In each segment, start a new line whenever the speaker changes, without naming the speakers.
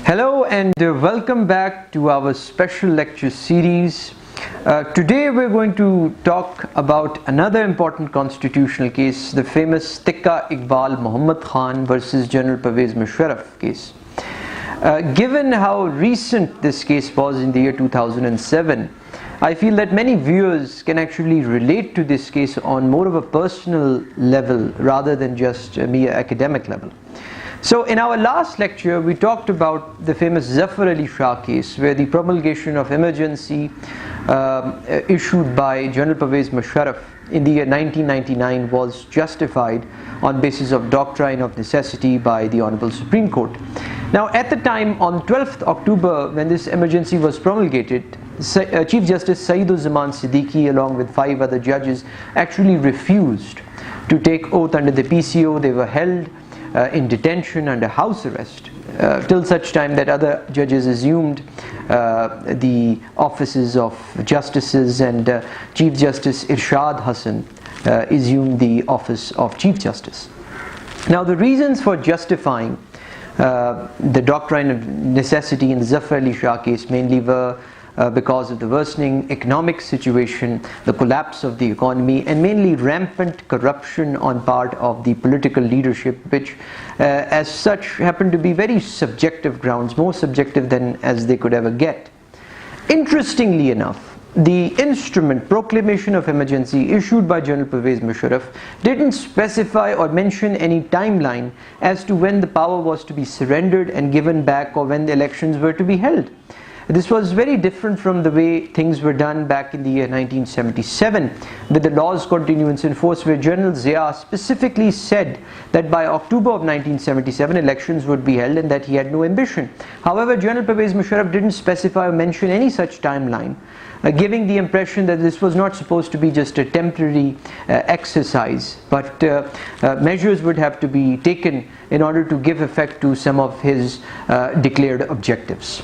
Hello and welcome back to our special lecture series. Today we're going to talk about another important constitutional case, the famous Tikka Iqbal Muhammad Khan versus General Pervez Musharraf case. Given how recent this case was in the year 2007, I feel that many viewers can actually relate to this case on more of a personal level rather than just a mere academic level. So in our last lecture we talked about the famous Zafar Ali Shah case, where the promulgation of emergency issued by General Pervez Musharraf in the year 1999 was justified on basis of doctrine of necessity by the Honorable Supreme Court. Now at the time, on 12th October, when this emergency was promulgated, Chief Justice Saeed-ul-Zaman Siddiqui along with 5 other judges actually refused to take oath under the PCO. They were held in detention under house arrest till such time that other judges assumed the offices of justices, and Chief Justice Irshad Hassan assumed the office of Chief Justice. Now the reasons for justifying the doctrine of necessity in the Zafar Ali Shah case mainly were because of the worsening economic situation, the collapse of the economy, and mainly rampant corruption on part of the political leadership, which as such happened to be very subjective grounds, more subjective than as they could ever get. Interestingly enough, the instrument proclamation of emergency issued by General Pervez Musharraf didn't specify or mention any timeline as to when the power was to be surrendered and given back, or when the elections were to be held. This was very different from the way things were done back in the year 1977 with the law's continuance in force, where General Zia specifically said that by October of 1977 elections would be held and that he had no ambition. However, General Pervez Musharraf didn't specify or mention any such timeline, giving the impression that this was not supposed to be just a temporary exercise, but measures would have to be taken in order to give effect to some of his declared objectives.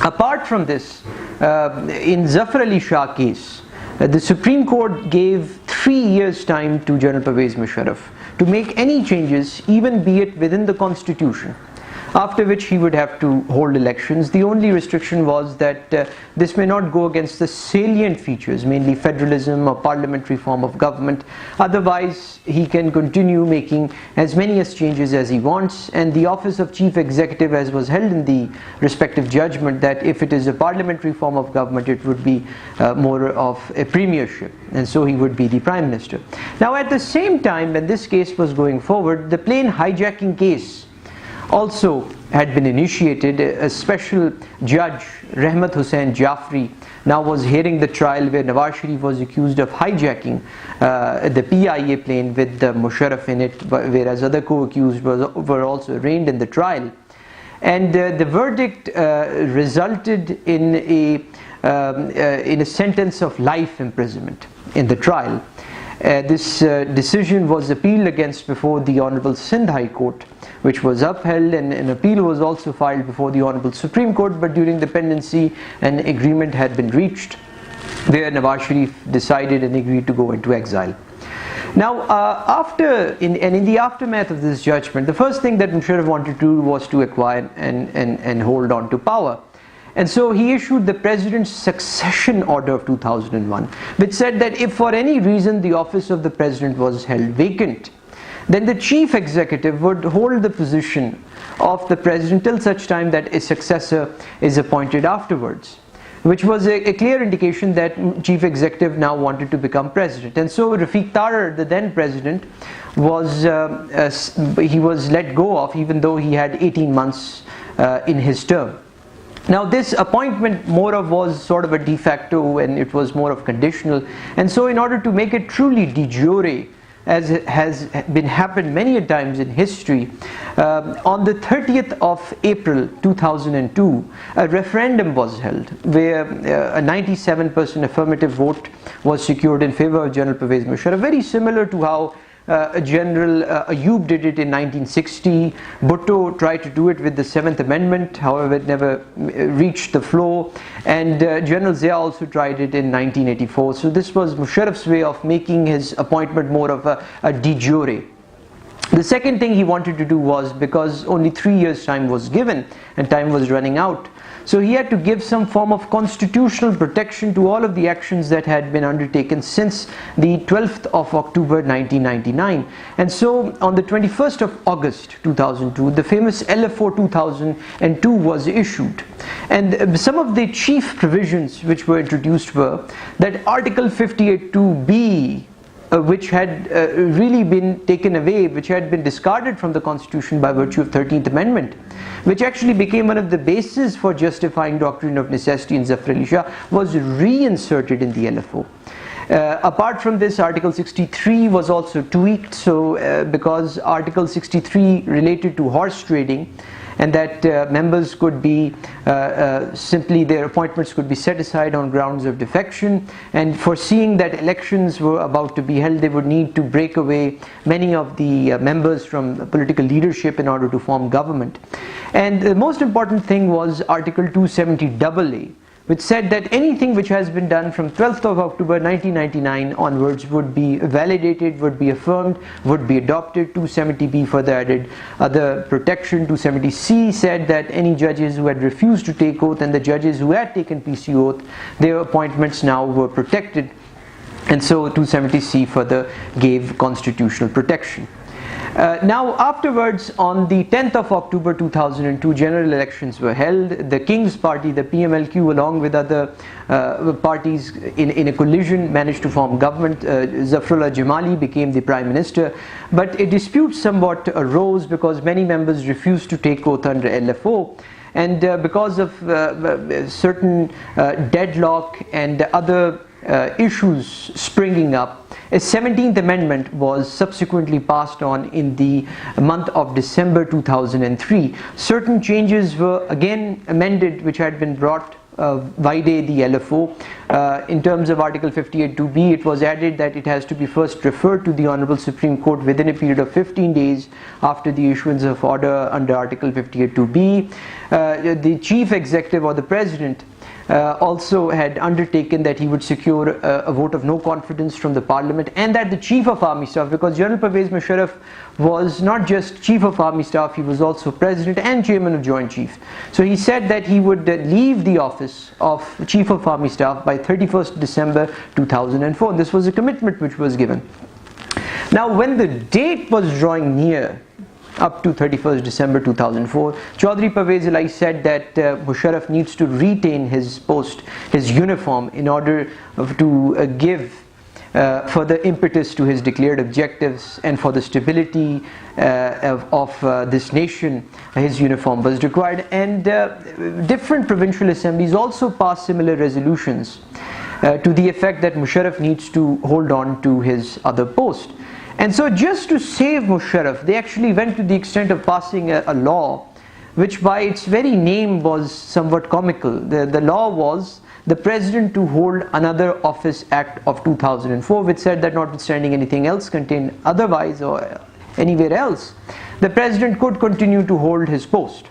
Apart from this, in Zafar Ali Shah case, the Supreme Court gave 3 years time to General Pervez Musharraf to make any changes, even be it within the constitution, after which he would have to hold elections. The only restriction was that this may not go against the salient features, mainly federalism or parliamentary form of government. Otherwise, he can continue making as many as changes as he wants, and the office of Chief Executive, as was held in the respective judgment, that if it is a parliamentary form of government, it would be more of a premiership, and so he would be the Prime Minister. Now at the same time, when this case was going forward, the plane hijacking case also had been initiated. A special judge, Rahmat Hussain Jafri, now was hearing the trial where Nawaz Sharif was accused of hijacking the PIA plane with Musharraf in it, whereas other co-accused were also arraigned in the trial. And the verdict resulted in a sentence of life imprisonment in the trial. This decision was appealed against before the Honorable Sindh High Court, which was upheld, and an appeal was also filed before the Honorable Supreme Court, but during the pendency an agreement had been reached where Nawaz Sharif decided and agreed to go into exile. Now in the aftermath of this judgment, the first thing that Musharraf wanted to do was to acquire and hold on to power. And so he issued the President's Succession Order of 2001, which said that if for any reason the office of the President was held vacant, then the Chief Executive would hold the position of the President till such time that a successor is appointed afterwards, which was a clear indication that Chief Executive now wanted to become President. And so Rafiq Tarar, the then President, was let go of, even though he had 18 months in his term. Now this appointment more of was sort of a de facto, and it was more of conditional, and so in order to make it truly de jure, as it has been happened many a times in history, on the 30th of April 2002 a referendum was held where a 97% affirmative vote was secured in favor of General Pervez Musharraf, very similar to how General Ayub did it in 1960. Bhutto tried to do it with the 7th Amendment, however it never reached the floor, and General Zia also tried it in 1984. So this was Musharraf's way of making his appointment more of a de jure. The second thing he wanted to do was, because only 3 years time was given and time was running out, so he had to give some form of constitutional protection to all of the actions that had been undertaken since the 12th of October 1999. And so on the 21st of August 2002, the famous LFO 2002 was issued. And some of the chief provisions which were introduced were that Article 58(2)(b), which had really been taken away, which had been discarded from the Constitution by virtue of 13th Amendment, which actually became one of the bases for justifying doctrine of necessity in Zafar Ali Shah, was reinserted in the LFO. Apart from this, Article 63 was also tweaked, so because Article 63 related to horse trading, and that members could be simply, their appointments could be set aside on grounds of defection, and foreseeing that elections were about to be held, they would need to break away many of the members from political leadership in order to form government. And the most important thing was Article 270AA, which said that anything which has been done from 12th of October 1999 onwards would be validated, would be affirmed, would be adopted. 270B further added other protection. 270C said that any judges who had refused to take oath and the judges who had taken PC oath, their appointments now were protected. And so 270C further gave constitutional protection. Now afterwards, on the 10th of October 2002, general elections were held. The King's Party, the PMLQ, along with other parties in a collision, managed to form government. Zafrullah Jamali became the Prime Minister, but a dispute somewhat arose because many members refused to take oath under LFO. And because of certain deadlock and other issues springing up, a 17th Amendment was subsequently passed on in the month of December 2003. Certain changes were again amended which had been brought vide the LFO. In terms of Article 58(2)(b), it was added that it has to be first referred to the Honorable Supreme Court within a period of 15 days after the issuance of order under Article 58(2)(b). The Chief Executive or the President also had undertaken that he would secure a vote of no confidence from the Parliament, and that the Chief of Army Staff, because General Pervez Musharraf was not just Chief of Army Staff, he was also President and Chairman of Joint Chiefs. So he said that he would leave the office of Chief of Army Staff by 31st December 2004. This was a commitment which was given. Now when the date was drawing near, up to 31st December 2004, Chaudhry Pervez Ilahi said that Musharraf needs to retain his post, his uniform, in order to give further impetus to his declared objectives, and for the stability of this nation, his uniform was required. And different provincial assemblies also passed similar resolutions to the effect that Musharraf needs to hold on to his other post. And so just to save Musharraf, they actually went to the extent of passing a law which by its very name was somewhat comical. The law was the President to hold another office Act of 2004, which said that notwithstanding anything else contained otherwise or anywhere else, the President could continue to hold his post.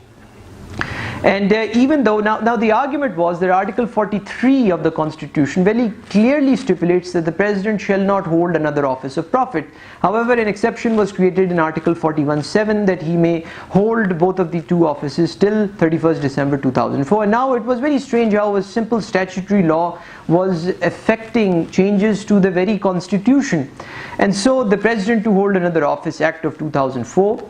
And even though, now the argument was that Article 43 of the Constitution very clearly stipulates that the President shall not hold another office of profit. However, an exception was created in Article 41(7) that he may hold both of the two offices till 31st December 2004. And now it was very strange how a simple statutory law was affecting changes to the very Constitution. And so the President to hold another office Act of 2004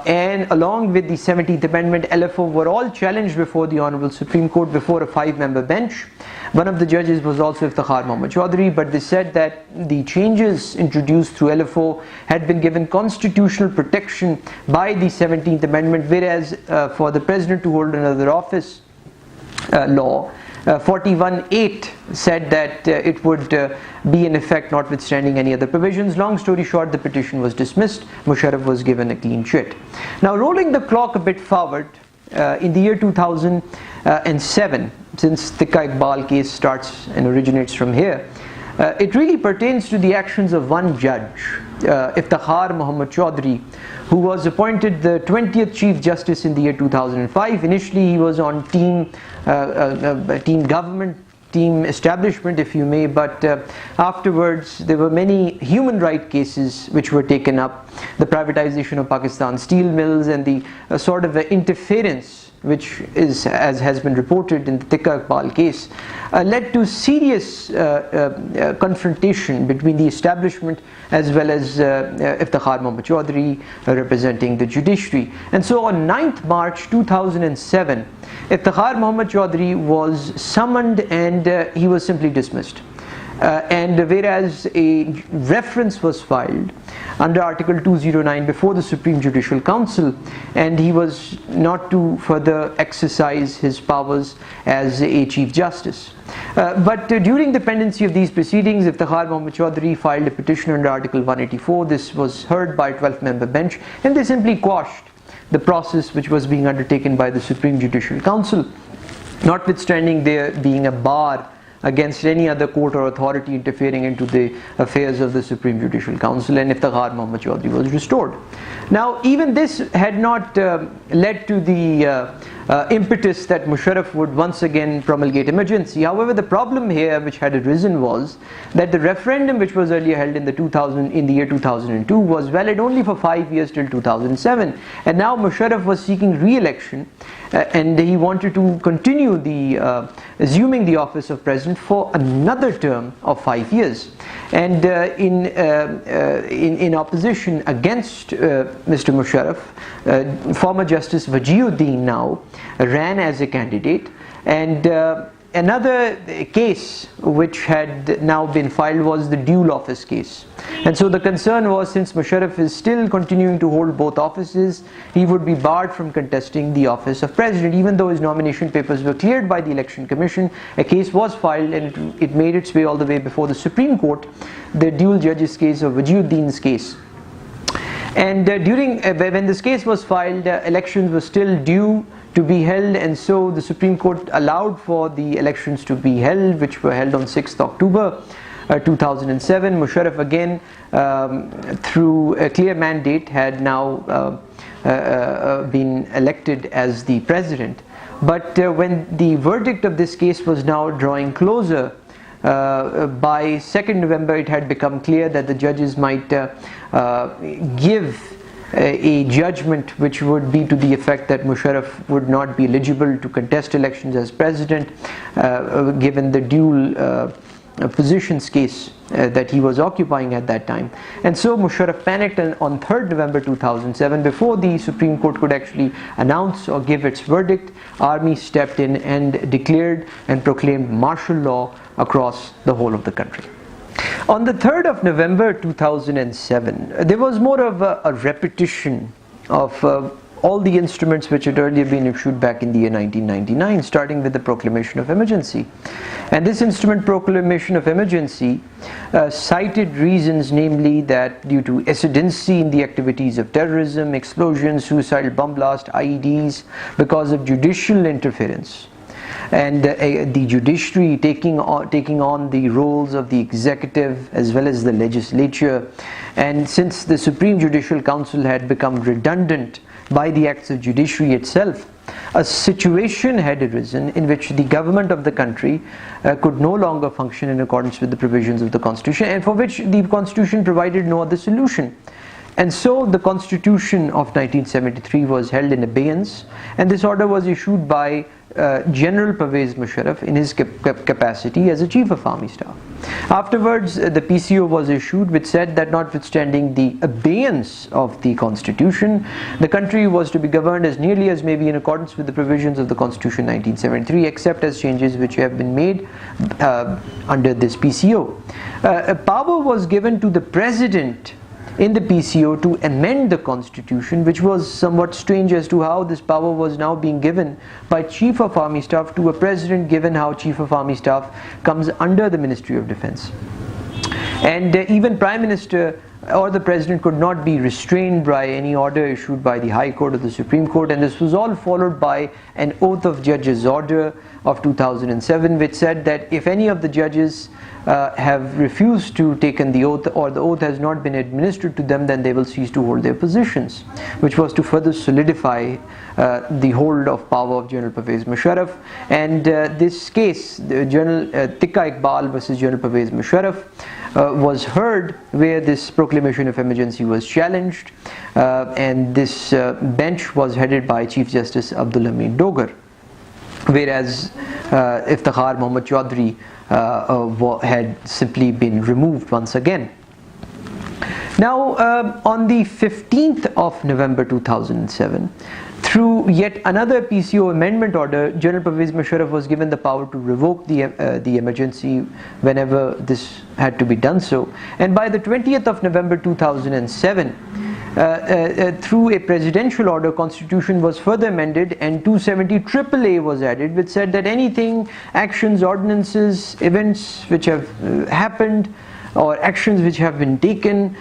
and along with the 17th Amendment, LFO, were all challenged before the Honorable Supreme Court before a 5-member bench. One of the judges was also Iftikhar Muhammad Chaudhry, but they said that the changes introduced through LFO had been given constitutional protection by the 17th Amendment, whereas for the President to hold another office law, 41(8) said that it would be in effect notwithstanding any other provisions. Long story short, the petition was dismissed. Musharraf was given a clean sheet. Now rolling the clock a bit forward, in the year 2007, since Tikka Iqbal case starts and originates from here, it really pertains to the actions of one judge, Iftikhar Muhammad Chaudhry, who was appointed the 20th Chief Justice in the year 2005. Initially he was on team government, team establishment, if you may, but afterwards there were many human rights cases which were taken up. The privatization of Pakistan steel mills and the sort of interference which is, as has been reported in the Tikka Iqbal case, led to serious confrontation between the establishment as well as Iftikhar Mohammad Chaudhry representing the judiciary. And so on 9th March 2007, Iftikhar Mohammad Chaudhry was summoned and he was simply dismissed. And whereas a reference was filed under Article 209 before the Supreme Judicial Council, and he was not to further exercise his powers as a Chief Justice. But during the pendency of these proceedings, Iftikhar Mohammad Chaudhry filed a petition under Article 184. This was heard by a 12-member bench, and they simply quashed the process which was being undertaken by the Supreme Judicial Council, notwithstanding there being a bar against any other court or authority interfering into the affairs of the Supreme Judicial Council, and Iftikhar Mohammad Chaudhry was restored. Now, even this had not led to the impetus that Musharraf would once again promulgate emergency. However, the problem here which had arisen was that the referendum which was earlier held in the year 2002 was valid only for 5 years till 2007, and now Musharraf was seeking re-election and he wanted to continue assuming the office of president for another term of 5 years. And in opposition against Mr. Musharraf, former Justice Wajiuddin now ran as a candidate, and another case which had now been filed was the dual office case. And so the concern was, since Musharraf is still continuing to hold both offices, he would be barred from contesting the office of president. Even though his nomination papers were cleared by the Election Commission, a case was filed and it made its way all the way before the Supreme Court, the dual judges case of Wajiuddin's case. And when this case was filed, elections were still due to be held, and so the Supreme Court allowed for the elections to be held, which were held on 6th October 2007. Musharraf again, through a clear mandate, had now been elected as the president. But when the verdict of this case was now drawing closer, by 2nd November it had become clear that the judges might give a judgment which would be to the effect that Musharraf would not be eligible to contest elections as president, given the dual positions case that he was occupying at that time. And so Musharraf panicked, and on 3rd November 2007, before the Supreme Court could actually announce or give its verdict, army stepped in and declared and proclaimed martial law across the whole of the country. On the 3rd of November 2007, there was more of a repetition of all the instruments which had earlier been issued back in the year 1999, starting with the proclamation of emergency. And this instrument, proclamation of emergency, cited reasons, namely that due to ascendancy in the activities of terrorism, explosions, suicidal bomb blast, IEDs, because of judicial interference, and the judiciary taking on the roles of the executive as well as the legislature. And since the Supreme Judicial Council had become redundant by the acts of judiciary itself, a situation had arisen in which the government of the country could no longer function in accordance with the provisions of the Constitution, and for which the Constitution provided no other solution. And so the Constitution of 1973 was held in abeyance, and this order was issued by General Pervez Musharraf in his capacity as a Chief of Army Staff. Afterwards, the PCO was issued, which said that notwithstanding the abeyance of the Constitution, the country was to be governed as nearly as may be in accordance with the provisions of the Constitution 1973, except as changes which have been made under this PCO. A power was given to the President in the PCO to amend the Constitution, which was somewhat strange as to how this power was now being given by Chief of Army Staff to a President, given how Chief of Army Staff comes under the Ministry of Defense. And even Prime Minister or the president could not be restrained by any order issued by the High Court or the Supreme Court, and this was all followed by an oath of judges order of 2007, which said that if any of the judges have refused to take the oath, or the oath has not been administered to them, then they will cease to hold their positions, which was to further solidify the hold of power of General Pervez Musharraf. And this case, Tikka Iqbal versus General Pervez Musharraf, was heard, where this proclamation of emergency was challenged, and this bench was headed by Chief Justice Abdul Hamid Dogar, whereas Iftikhar Muhammad Chaudhry had simply been removed once again. Now, on the 15th of November 2007, through yet another PCO amendment order, General Pervez Musharraf was given the power to revoke the emergency whenever this had to be done so. And by the 20th of November 2007, through a presidential order, Constitution was further amended and 270 AAA was added, which said that anything, actions, ordinances, events which have happened, or actions which have been taken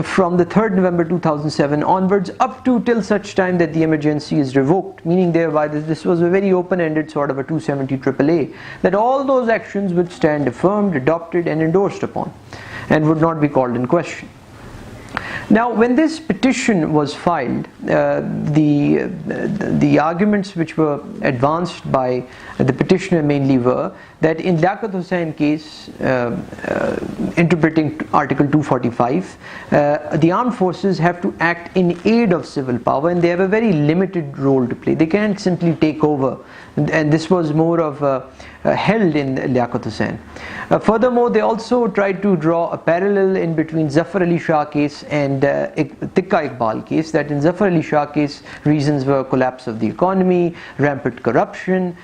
from the 3rd November 2007 onwards up to till such time that the emergency is revoked, meaning thereby this was a very open-ended sort of a 270 AAA, that all those actions would stand affirmed, adopted and endorsed upon and would not be called in question. Now, when this petition was filed, the arguments which were advanced by the petitioner mainly were that in Liaquat Hussain case, interpreting Article 245, the armed forces have to act in aid of civil power, and they have a very limited role to play. They can't simply take over, and this was more of held in Liaquat Hussain. Furthermore, they also tried to draw a parallel in between Zafar Ali Shah case and Tikka Iqbal case, that in Zafar Ali Shah case reasons were collapse of the economy, rampant corruption,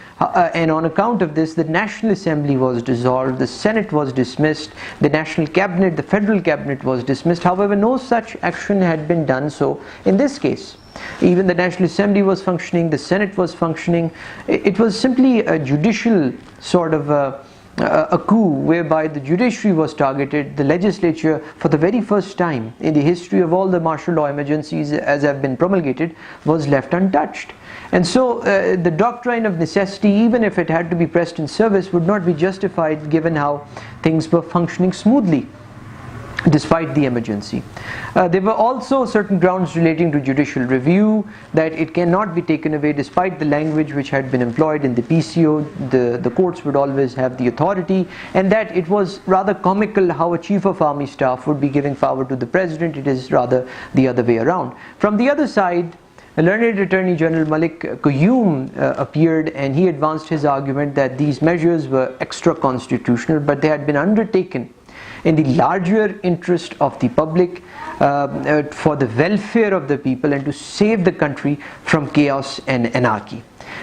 and on account of this the National Assembly was dissolved, the Senate was dismissed, the National Cabinet, the Federal Cabinet was dismissed. However, no such action had been done so in this case. Even the National Assembly was functioning, the Senate was functioning. It was simply a judicial sort of a coup whereby the judiciary was targeted. The legislature, for the very first time in the history of all the martial law emergencies as have been promulgated, was left untouched. And so the doctrine of necessity, even if it had to be pressed in service, would not be justified given how things were functioning smoothly despite the emergency. There were also certain grounds relating to judicial review, that it cannot be taken away despite the language which had been employed in the PCO. The courts would always have the authority, and that it was rather comical how a chief of army staff would be giving power to the president. It is rather the other way around. From the other side, learned Attorney General Malik Qayyum appeared, and he advanced his argument that these measures were extra-constitutional, but they had been undertaken in the larger interest of the public, for the welfare of the people, and to save the country from chaos and anarchy.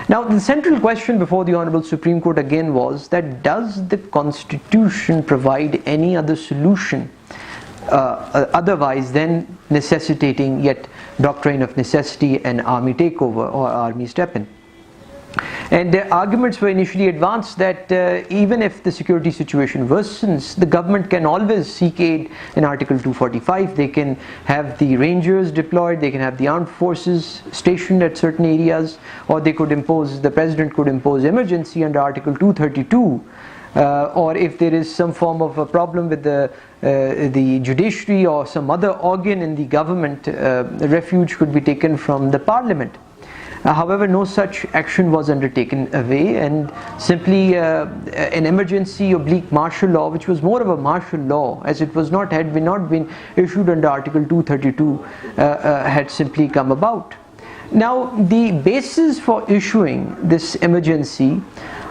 Now, the central question before the Honorable Supreme Court again was that does the Constitution provide any other solution otherwise than necessitating yet doctrine of necessity and army takeover or army step-in? And the arguments were initially advanced that even if the security situation worsens, the government can always seek aid in Article 245. They can have the rangers deployed, they can have the armed forces stationed at certain areas, or they could impose, the president could impose emergency under Article 232. Or if there is some form of a problem with the judiciary or some other organ in the government, refuge could be taken from the parliament. However, no such action was undertaken away, and simply an emergency oblique martial law, which was more of a martial law, as it was not had not been issued under Article 232, had simply come about. Now, the basis for issuing this emergency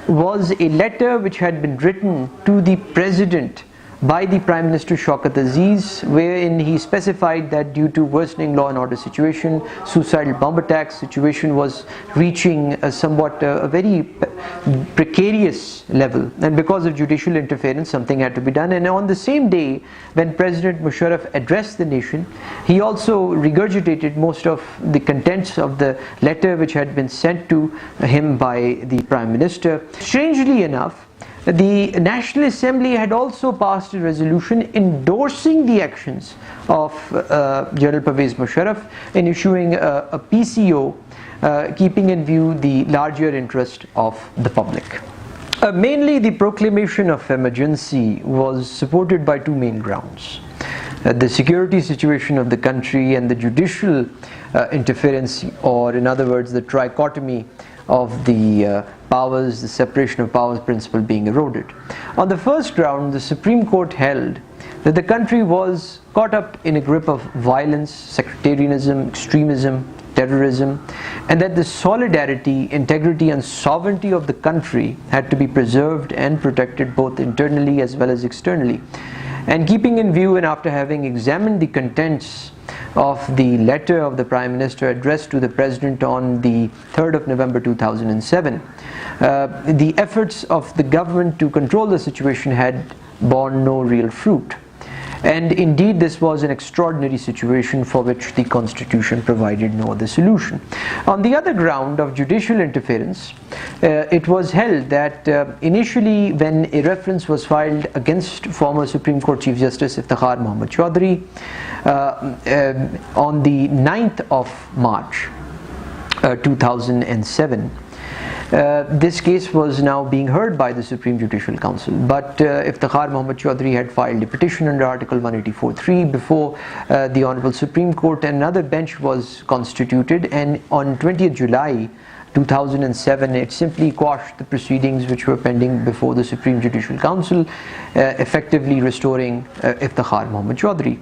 was a letter which had been written to the President by the Prime Minister Shaukat Aziz, wherein he specified that due to worsening law and order situation, suicidal bomb attacks situation was reaching a very precarious level, and because of judicial interference something had to be done. And on the same day when President Musharraf addressed the nation, he also regurgitated most of the contents of the letter which had been sent to him by the Prime Minister. Strangely enough, the National Assembly had also passed a resolution endorsing the actions of General Pervez Musharraf in issuing a PCO, keeping in view the larger interest of the public. Mainly, the proclamation of emergency was supported by two main grounds: the security situation of the country and the judicial interference, or in other words, the trichotomy of the powers, the separation of powers principle being eroded. On the first ground, the Supreme Court held that the country was caught up in a grip of violence, sectarianism, extremism, terrorism, and that the solidarity, integrity and sovereignty of the country had to be preserved and protected both internally as well as externally. And keeping in view, and after having examined the contents of the letter of the Prime Minister addressed to the President on the 3rd of November 2007, the efforts of the government to control the situation had borne no real fruit. And indeed, this was an extraordinary situation for which the Constitution provided no other solution. On the other ground of judicial interference, it was held that initially, when a reference was filed against former Supreme Court Chief Justice Iftikhar Mohammad Chaudhry on the 9th of March 2007, this case was now being heard by the Supreme Judicial Council, but Iftikhar Mohammad Chaudhry had filed a petition under Article 184(3) before the Honorable Supreme Court, and another bench was constituted, and on 20th July 2007 it simply quashed the proceedings which were pending before the Supreme Judicial Council, effectively restoring Iftikhar Mohammad Chaudhry.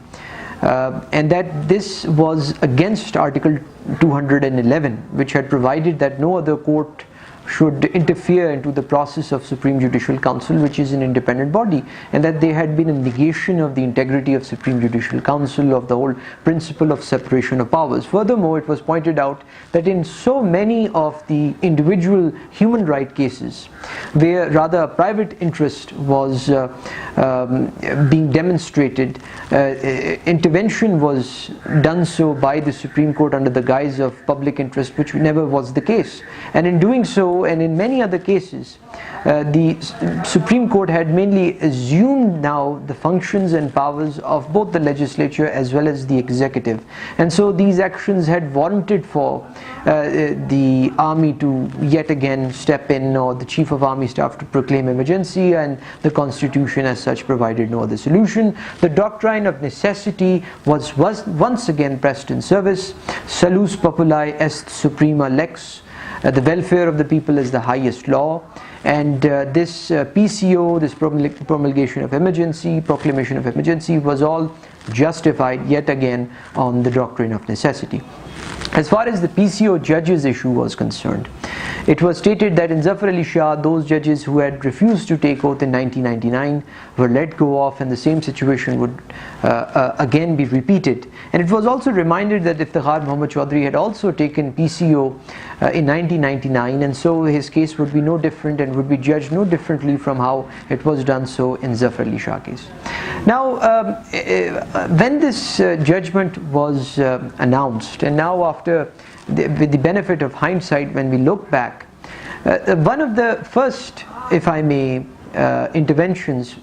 And that this was against Article 211, which had provided that no other court should interfere into the process of Supreme Judicial Council, which is an independent body, and that there had been a negation of the integrity of Supreme Judicial Council, of the whole principle of separation of powers. Furthermore, it was pointed out that in so many of the individual human right cases, where rather a private interest was being demonstrated, intervention was done so by the Supreme Court under the guise of public interest, which never was the case. And in doing so, and in many other cases, the Supreme Court had mainly assumed now the functions and powers of both the legislature as well as the executive, and so these actions had warranted for the army to yet again step in, or the Chief of Army Staff to proclaim emergency, and the Constitution as such provided no other solution. The doctrine of necessity was once again pressed in service. Salus populi est suprema lex. The welfare of the people is the highest law, and this PCO, this promulgation of emergency, proclamation of emergency, was all justified yet again on the doctrine of necessity. As far as the PCO judges issue was concerned, it was stated that in Zafar Ali Shah, those judges who had refused to take oath in 1999 were let go of, and the same situation would again be repeated. And it was also reminded that Iftikhar Mohammad Chaudhry had also taken PCO in 1999, and so his case would be no different and would be judged no differently from how it was done so in Zafar Ali Shah case. Now, when this judgment was announced, and now after with the benefit of hindsight, when we look back, one of the first, if I may, interventions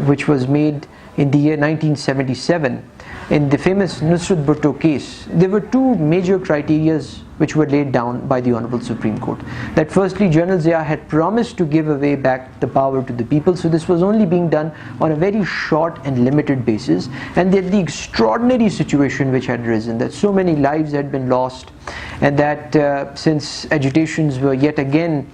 which was made in the year 1977 in the famous Nusrat Bhutto case, there were two major criteria which were laid down by the Honorable Supreme Court. That firstly, General Zia had promised to give away back the power to the people, so this was only being done on a very short and limited basis, and that the extraordinary situation which had arisen, that so many lives had been lost, and that since agitations were yet again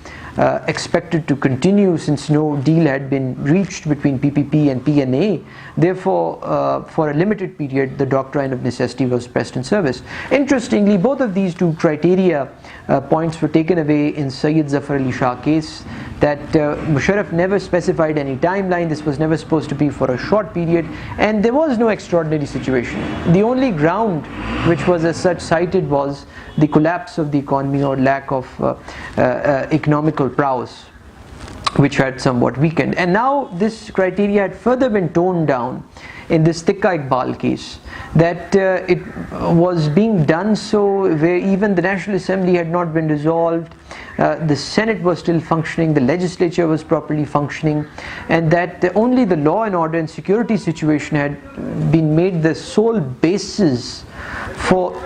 expected to continue, since no deal had been reached between PPP and PNA, therefore for a limited period the doctrine of necessity was pressed in service. Interestingly, both of these two criteria points were taken away in Sayyid Zafar Ali Shah case, that Musharraf never specified any timeline. This was never supposed to be for a short period, and there was no extraordinary situation. The only ground which was as such cited was the collapse of the economy or lack of economical prowess which had somewhat weakened. And now this criteria had further been toned down in this Tikka Iqbal case, that it was being done so where even the National Assembly had not been dissolved, the Senate was still functioning, the legislature was properly functioning, and that only the law and order and security situation had been made the sole basis for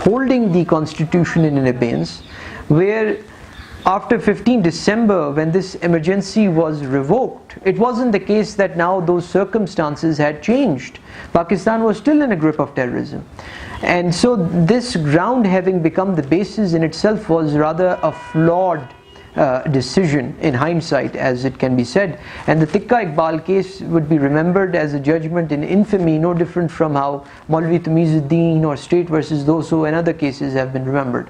holding the constitution in abeyance, where after 15 December, when this emergency was revoked, it wasn't the case that now those circumstances had changed. Pakistan was still in a grip of terrorism. And so this ground having become the basis in itself was rather a flawed decision in hindsight, as it can be said. And the Tikka Iqbal case would be remembered as a judgment in infamy, no different from how Maulvi Tamizuddin or State versus Doso and other cases have been remembered.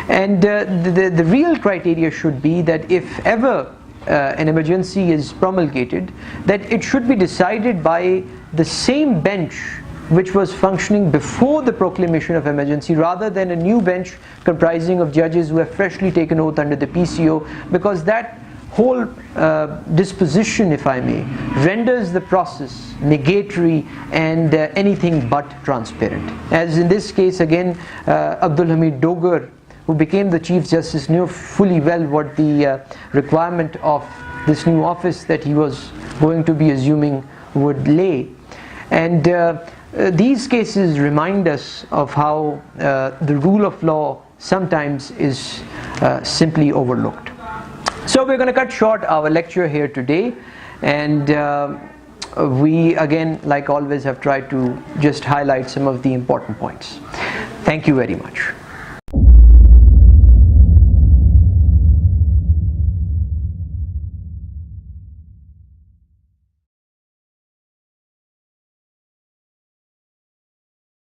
And the real criteria should be that if ever an emergency is promulgated, that it should be decided by the same bench which was functioning before the proclamation of emergency, rather than a new bench comprising of judges who have freshly taken oath under the PCO, because that whole disposition, if I may, renders the process negatory and anything but transparent. As in this case, again, Abdul Hamid Dogar, who became the Chief Justice, knew fully well what the requirement of this new office that he was going to be assuming would lay. And these cases remind us of how the rule of law sometimes is simply overlooked. So we're going to cut short our lecture here today, and we again, like always, have tried to just highlight some of the important points. Thank you very much.